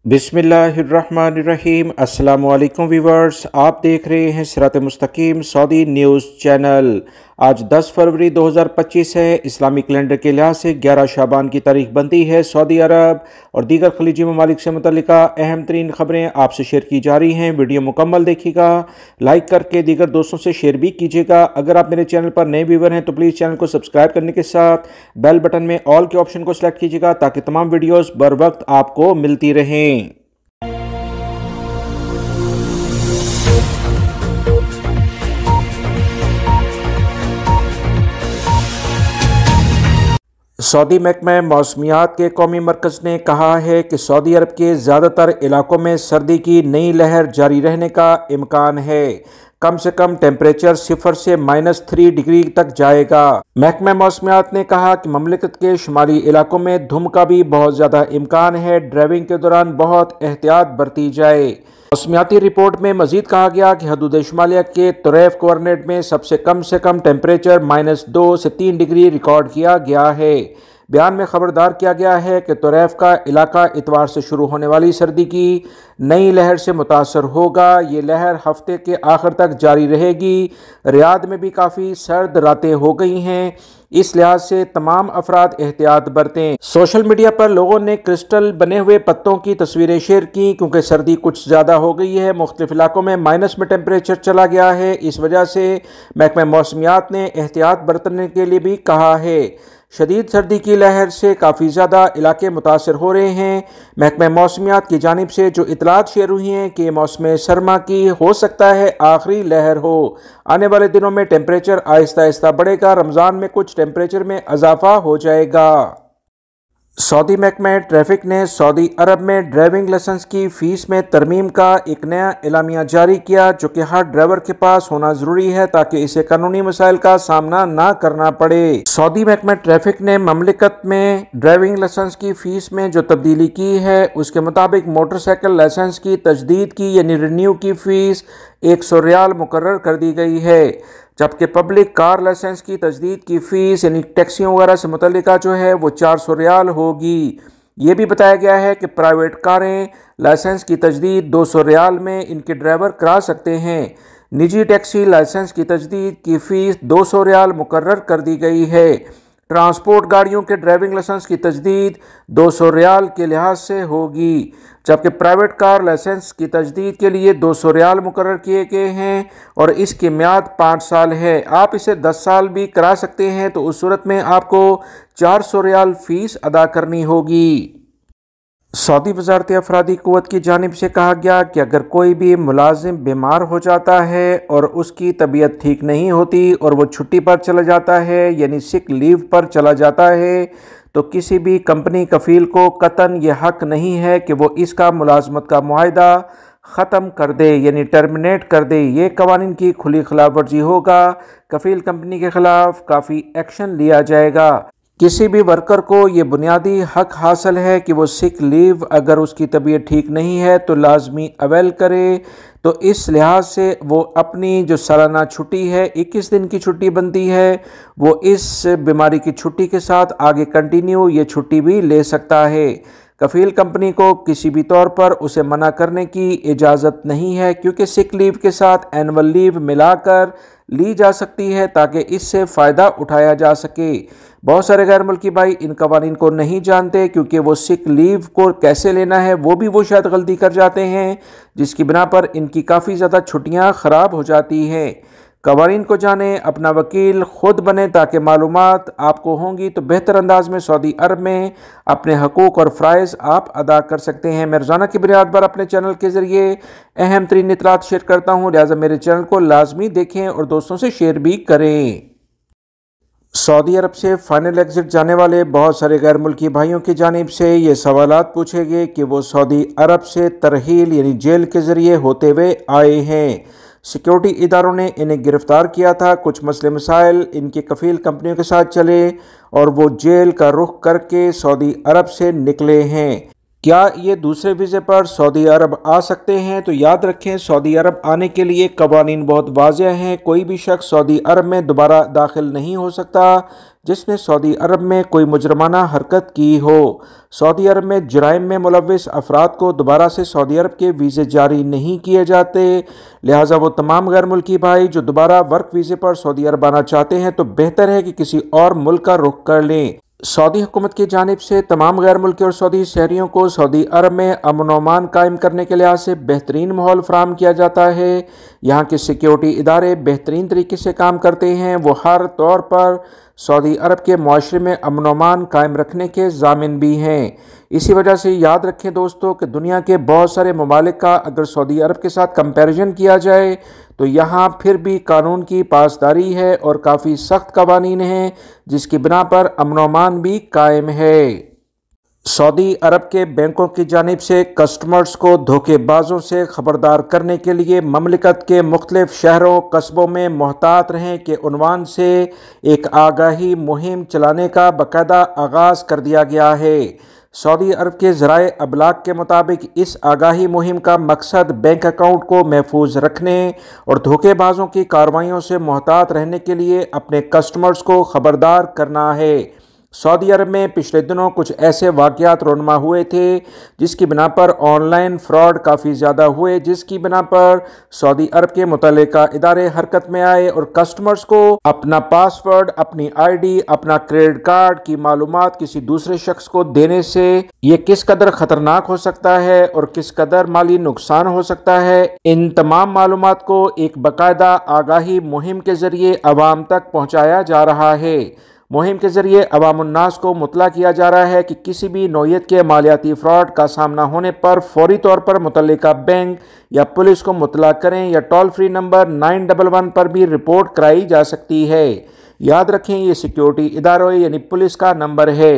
बिस्मिल्लाहिर्रहमानिर्रहीम। अस्सलामु अलैकुम व्यूवर्स, आप देख रहे हैं सिरात मुस्तकीम सऊदी न्यूज़ चैनल। आज 10 फरवरी 2025 है। इस्लामी कैलेंडर के लिहाज से 11 शाबान की तारीख बनती है। सऊदी अरब और दीगर खलीजी ममालिक से मुतल्लिका अहम तरीन खबरें आपसे शेयर की जा रही हैं। वीडियो मुकम्मल देखिएगा, लाइक करके दीगर दोस्तों से शेयर भी कीजिएगा। अगर आप मेरे चैनल पर नए व्यूवर हैं तो प्लीज़ चैनल को सब्सक्राइब करने के साथ बेल बटन में ऑल के ऑप्शन को सिलेक्ट कीजिएगा ताकि तमाम वीडियोज़ बर वक्त आपको मिलती रहें। सऊदी महकमा मौसमियात के कौमी मरकज़ ने कहा है कि सऊदी अरब के ज़्यादातर इलाकों में सर्दी की नई लहर जारी रहने का इम्कान है। कम से कम टेम्परेचर 0 से -3 डिग्री तक जाएगा। महकमा मौसमियात ने कहा कि ममलिकत के शुमाली इलाकों में धुंध का भी बहुत ज़्यादा इम्कान है। ड्राइविंग के दौरान बहुत एहतियात बरती जाए। मौसमियाती रिपोर्ट में मजीद कहा गया कि हदूद शुमालिया के तुरैफ गवर्नरेट में से कम टेम्परेचर -2 से 3 डिग्री रिकॉर्ड किया गया है। बयान में खबरदार किया गया है कि तुरैफ का इलाका इतवार से शुरू होने वाली सर्दी की नई लहर से मुतासर होगा। ये लहर हफ्ते के आखिर तक जारी रहेगी। रियाद में भी काफ़ी सर्द रातें हो गई हैं, इस लिहाज से तमाम अफराद एहतियात बरतें। सोशल मीडिया पर लोगों ने क्रिस्टल बने हुए पत्तों की तस्वीरें शेयर की क्योंकि सर्दी कुछ ज़्यादा हो गई है। मुख्तलिफ इलाकों में माइनस में टेम्परेचर चला गया है। इस वजह से महकमा मौसमियात ने एहतियात बरतने के लिए भी कहा है। शदीद सर्दी की लहर से काफ़ी ज़्यादा इलाके मुतासर हो रहे हैं। महकमा मौसमियात की जानिब से जो इतलात शेयर हुई हैं कि मौसम सरमा की हो सकता है आखिरी लहर हो। आने वाले दिनों में टेम्परेचर आहिस्ता आहिस्ता बढ़ेगा। रमज़ान में कुछ टेम्परेचर में इजाफा हो जाएगा। सऊदी महकमा ट्रैफिक ने सऊदी अरब में ड्राइविंग लाइसेंस की फ़ीस में तरमीम का एक नया एलामिया जारी किया जो कि हर ड्राइवर के पास होना ज़रूरी है ताकि इसे कानूनी मसाइल का सामना ना करना पड़े। सऊदी महकमा ट्रैफिक ने ममलिकत में ड्राइविंग लाइसेंस की फ़ीस में जो तब्दीली की है उसके मुताबिक मोटरसाइकिल लाइसेंस की तजदीद की यानी रिन्यू की फ़ीस 100 रियाल मुकर्रर कर दी गई है, जबकि पब्लिक कार लाइसेंस की तजदीद की फ़ीस यानी टैक्सियों वगैरह से मुतल्लिका जो है वो 400 रियाल होगी। ये भी बताया गया है कि प्राइवेट कारें लाइसेंस की तजदीद 200 रियाल में इनके ड्राइवर करा सकते हैं। निजी टैक्सी लाइसेंस की तजदीद की फ़ीस 200 रियाल मुकर्रर कर दी गई है। ट्रांसपोर्ट गाड़ियों के ड्राइविंग लाइसेंस की तजदीद 200 रियाल के लिहाज से होगी, जबकि प्राइवेट कार लाइसेंस की तजदीद के लिए 200 रियाल मुकर्रर किए गए हैं और इसकी म्याद 5 साल है। आप इसे 10 साल भी करा सकते हैं तो उस सूरत में आपको 400 रियाल फ़ीस अदा करनी होगी। सऊदी वजारत अफरादी क़ुव्वत की जानिब से कहा गया कि अगर कोई भी मुलाजिम बीमार हो जाता है और उसकी तबीयत ठीक नहीं होती और वो छुट्टी पर चला जाता है यानी सिक लीव पर चला जाता है तो किसी भी कंपनी कफ़ील को कतन ये हक़ नहीं है कि वो इसका मुलाजमत का मुआहदा ख़त्म कर दे यानी टर्मिनेट कर दे। ये कवानीन की खुली खिलाफ वर्जी होगा। कफ़ील कंपनी के ख़िलाफ़ काफ़ी एक्शन लिया जाएगा। किसी भी वर्कर को ये बुनियादी हक हासिल है कि वो सिक लीव अगर उसकी तबीयत ठीक नहीं है तो लाजमी अवेल करे। तो इस लिहाज से वो अपनी जो सालाना छुट्टी है 21 दिन की छुट्टी बनती है वो इस बीमारी की छुट्टी के साथ आगे कंटिन्यू ये छुट्टी भी ले सकता है। कफ़ील कंपनी को किसी भी तौर पर उसे मना करने की इजाज़त नहीं है क्योंकि सिक लीव के साथ एनुअल लीव मिलाकर ली जा सकती है ताकि इससे फ़ायदा उठाया जा सके। बहुत सारे गैर मुल्की भाई इन कवानीन को नहीं जानते क्योंकि वो सिक लीव को कैसे लेना है वो भी वो शायद गलती कर जाते हैं, जिसकी बिना पर इनकी काफ़ी ज़्यादा छुट्टियां ख़राब हो जाती हैं। कवानीन को जाने, अपना वकील खुद बने ताकि मालूमात आपको होंगी तो बेहतर अंदाज में सऊदी अरब में अपने हकूक़ और फ़राइज़ आप अदा कर सकते हैं। मैं रोज़ाना की बुनियाद पर अपने चैनल के ज़रिए अहम तरीन इत्तलात शेयर करता हूँ, लिहाजा मेरे चैनल को लाजमी देखें और दोस्तों से शेयर भी करें। सऊदी अरब से फाइनल एग्ज़िट जाने वाले बहुत सारे गैर मुल्की भाइयों की जानिब से ये सवालात पूछे गए कि वो सऊदी अरब से तरहील यानी जेल के ज़रिए होते हुए आए हैं। सिक्योरिटी इदारों ने इन्हें गिरफ़्तार किया था। कुछ मसले मसाइल इनकी कफ़ील कंपनियों के साथ चले और वो जेल का रुख करके सऊदी अरब से निकले हैं। کیا یہ دوسرے ویزے پر سعودی عرب آ سکتے ہیں؟ تو یاد رکھیں، سعودی عرب آنے کے لیے قوانین بہت واضح ہیں۔ کوئی بھی شخص سعودی عرب میں دوبارہ داخل نہیں ہو سکتا جس نے سعودی عرب میں کوئی مجرمانہ حرکت کی ہو۔ سعودی عرب میں جرائم میں ملوث افراد کو دوبارہ سے سعودی عرب کے ویزے جاری نہیں کیے جاتے، لہٰذا وہ تمام غیر ملکی بھائی جو دوبارہ ورک ویزے پر سعودی عرب آنا چاہتے ہیں تو بہتر ہے کہ کسی اور ملک کا رخ کر لیں۔ سعودی حکومت کی جانب سے تمام غیر ملکی اور سعودی شہریوں کو سعودی عرب میں امن و امان قائم کرنے کے لحاظ سے بہترین ماحول فراہم کیا جاتا ہے۔ یہاں کے سیکیورٹی ادارے بہترین طریقے سے کام کرتے ہیں، وہ ہر طور پر سعودی عرب کے معاشرے میں امن و امان قائم رکھنے کے ضامن بھی ہیں۔ اسی وجہ سے یاد رکھیں دوستو کہ دنیا کے بہت سارے ممالک کا اگر سعودی عرب کے ساتھ کمپیریزن کیا جائے تو یہاں پھر بھی قانون کی پاسداری ہے اور کافی سخت قوانین ہیں جس کی بنا پر امن و امان بھی قائم ہے۔ سعودی عرب کے بینکوں کی جانب سے کسٹمرز کو دھوکے بازوں سے خبردار کرنے کے لیے مملکت کے مختلف شہروں قصبوں میں محتاط رہیں کے عنوان سے ایک آگاہی مہم چلانے کا باقاعدہ آغاز کر دیا گیا ہے۔ سعودی عرب کے ذرائع ابلاغ کے مطابق اس آگاہی مہم کا مقصد بینک اکاؤنٹ کو محفوظ رکھنے اور دھوکے بازوں کی کارروائیوں سے محتاط رہنے کے لیے اپنے کسٹمرز کو خبردار کرنا ہے۔ سعودی عرب میں پچھلے دنوں کچھ ایسے واقعات رونما ہوئے تھے جس کی بنا پر آن لائن فراڈ کافی زیادہ ہوئے، جس کی بنا پر سعودی عرب کے متعلقہ ادارے حرکت میں آئے اور کسٹمرز کو اپنا پاس ورڈ، اپنی آئی ڈی، اپنا کریڈٹ کارڈ کی معلومات کسی دوسرے شخص کو دینے سے یہ کس قدر خطرناک ہو سکتا ہے اور کس قدر مالی نقصان ہو سکتا ہے، ان تمام معلومات کو ایک باقاعدہ آگاہی مہم کے ذریعے عوام تک پہنچایا جا رہا ہے۔ مہم کے ذریعے عوام الناس کو مطلع کیا جا رہا ہے کہ کسی بھی نوعیت کے مالیاتی فراڈ کا سامنا ہونے پر فوری طور پر متعلقہ بینک یا پولیس کو مطلع کریں یا ٹول فری نمبر 911 پر بھی رپورٹ کرائی جا سکتی ہے۔ یاد رکھیں یہ سیکیورٹی اداروں یعنی پولیس کا نمبر ہے۔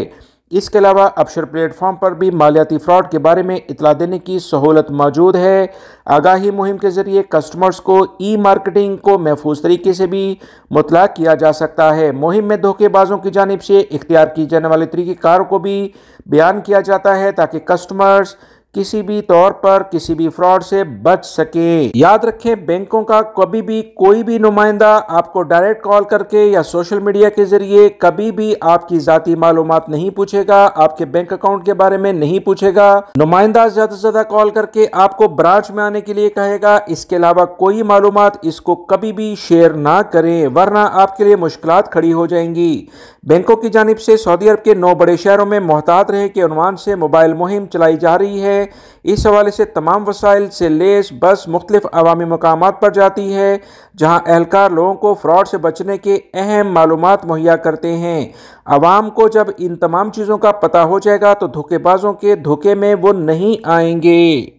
اس کے علاوہ ابشر پلیٹ فارم پر بھی مالیاتی فراڈ کے بارے میں اطلاع دینے کی سہولت موجود ہے۔ آگاہی مہم کے ذریعے کسٹمرز کو ای مارکیٹنگ کو محفوظ طریقے سے بھی مطلع کیا جا سکتا ہے۔ مہم میں دھوکے بازوں کی جانب سے اختیار کی جانے والے طریقہ کار کو بھی بیان کیا جاتا ہے تاکہ کسٹمرز کسی بھی طور پر کسی بھی فراڈ سے بچ سکیں۔ یاد رکھیں بینکوں کا کبھی بھی کوئی بھی نمائندہ آپ کو ڈائریکٹ کال کر کے یا سوشل میڈیا کے ذریعے کبھی بھی آپ کی ذاتی معلومات نہیں پوچھے گا، آپ کے بینک اکاؤنٹ کے بارے میں نہیں پوچھے گا۔ نمائندہ زیادہ سے زیادہ کال کر کے آپ کو برانچ میں آنے کے لیے کہے گا، اس کے علاوہ کوئی معلومات اس کو کبھی بھی شیئر نہ کریں ورنہ آپ کے لیے مشکلات کھڑی ہو جائیں گی۔ بینکوں کی جانب سے سعودی عرب کے 9 بڑے شہروں میں محتاط رہیں کے عنوان سے موبائل مہم چلائی جا رہی ہے۔ اس حوالے سے تمام وسائل سے لیس بس مختلف عوامی مقامات پر جاتی ہے جہاں اہلکار لوگوں کو فراڈ سے بچنے کے اہم معلومات مہیا کرتے ہیں۔ عوام کو جب ان تمام چیزوں کا پتہ ہو جائے گا تو دھوکے بازوں کے دھوکے میں وہ نہیں آئیں گے۔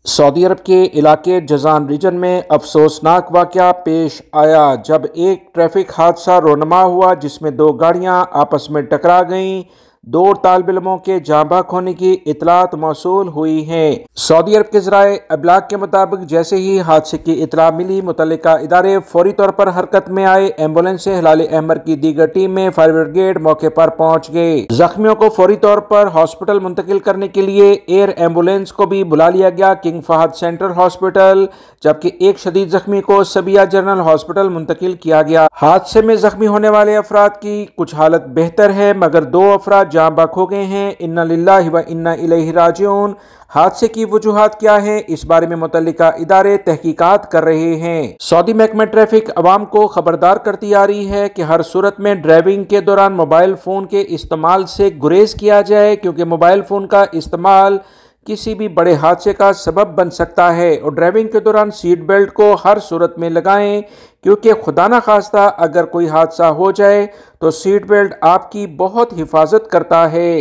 سعودی عرب کے علاقے جازان ریجن میں افسوسناک واقعہ پیش آیا جب ایک ٹریفک حادثہ رونما ہوا جس میں 2 گاڑیاں آپس میں ٹکرا گئیں۔ 2 طالب علموں کے جاں بحق ہونے کی اطلاعات موصول ہوئی ہیں۔ سعودی عرب کے ذرائع ابلاغ کے مطابق جیسے ہی حادثے کی اطلاع ملی متعلقہ ادارے فوری طور پر حرکت میں آئے۔ ایمبولینس سے ہلال احمر کی دیگر ٹیم میں فائر بریگیڈ موقع پر پہنچ گئے۔ زخمیوں کو فوری طور پر ہاسپٹل منتقل کرنے کے لیے ایئر ایمبولینس کو بھی بلا لیا گیا کنگ فہد سینٹر ہاسپٹل، جبکہ ایک شدید زخمی کو سبیہ جنرل ہاسپٹل منتقل کیا گیا۔ حادثے میں زخمی ہونے والے افراد کی کچھ حالت بہتر ہے مگر 2 افراد جاں بحق ہو گئے ہیں۔ انا للہ و انا الیہ راجعون۔ حادثے کی وجوہات کیا ہیں اس بارے میں متعلقہ ادارے تحقیقات کر رہے ہیں۔ سعودی محکمہ ٹریفک عوام کو خبردار کرتی آ رہی ہے کہ ہر صورت میں ڈرائیونگ کے دوران موبائل فون کے استعمال سے گریز کیا جائے کیونکہ موبائل فون کا استعمال کسی بھی بڑے حادثے کا سبب بن سکتا ہے، اور ڈرائیونگ کے دوران سیٹ بیلٹ کو ہر صورت میں لگائیں کیونکہ خدا نہ خواستہ اگر کوئی حادثہ ہو جائے تو سیٹ بیلٹ آپ کی بہت حفاظت کرتا ہے۔